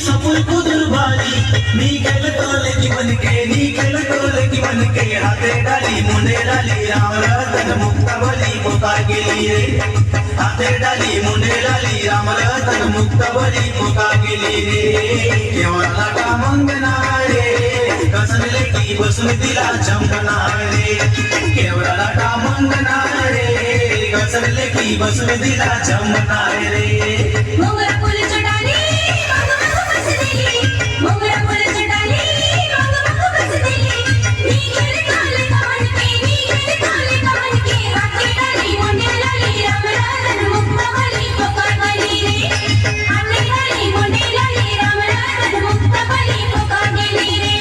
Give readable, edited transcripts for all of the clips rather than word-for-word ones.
सफर कुदर बाली नी खेल तोले की बनके नी खेल तोले की बनके हाथे डाली मुंडे डाली राम रतन मुक्त बली पोता गेली रे हाथे डाली मुंडे डाली राम रतन मुक्त बली पोता गेली रे केवळा का मंगनाळे कसले की बसून तिला चमकनाळे केवळा का मंगनाळे कसले की बसून तिला चमकनाळे मोगरा फुल चढाली मग बसलेली मोगरा फुल चढाली मग बसलेली नी गेले काले कानके नी गेले काले कानके हाते डाली मुंडे डाली राम रतन मुक्त बली पोका गेली रे हाते डाली मुंडे डाली राम रतन मुक्त बली पोका गेली रे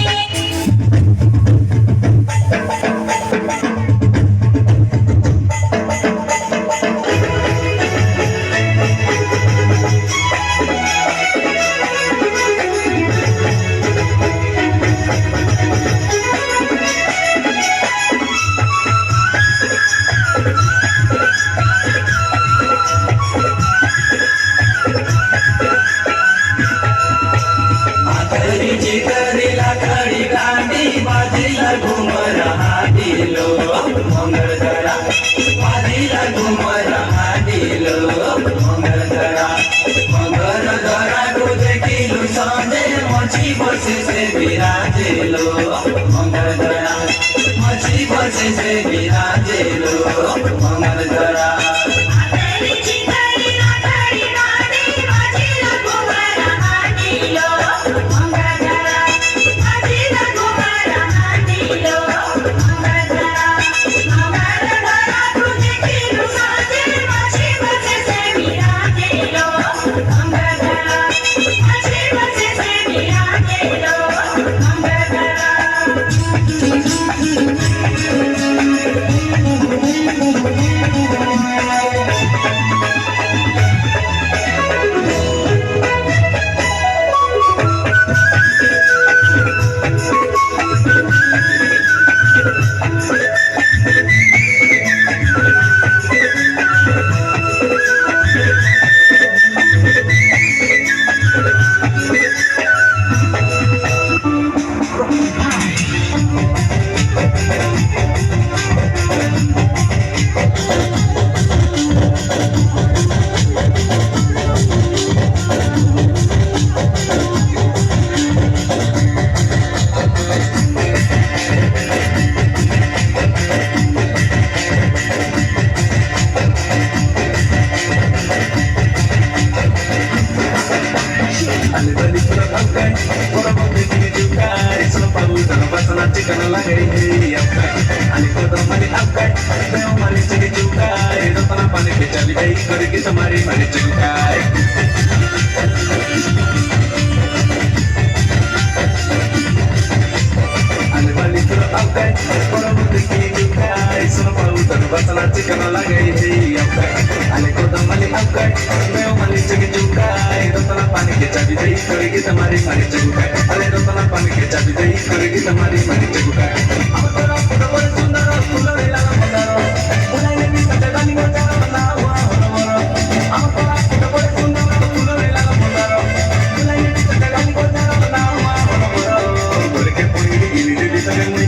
Porque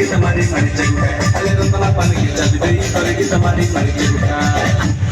की तुम्हारी मर्जी है अरे तो तना पानी की जब दे करेगी तुम्हारी मर्जी है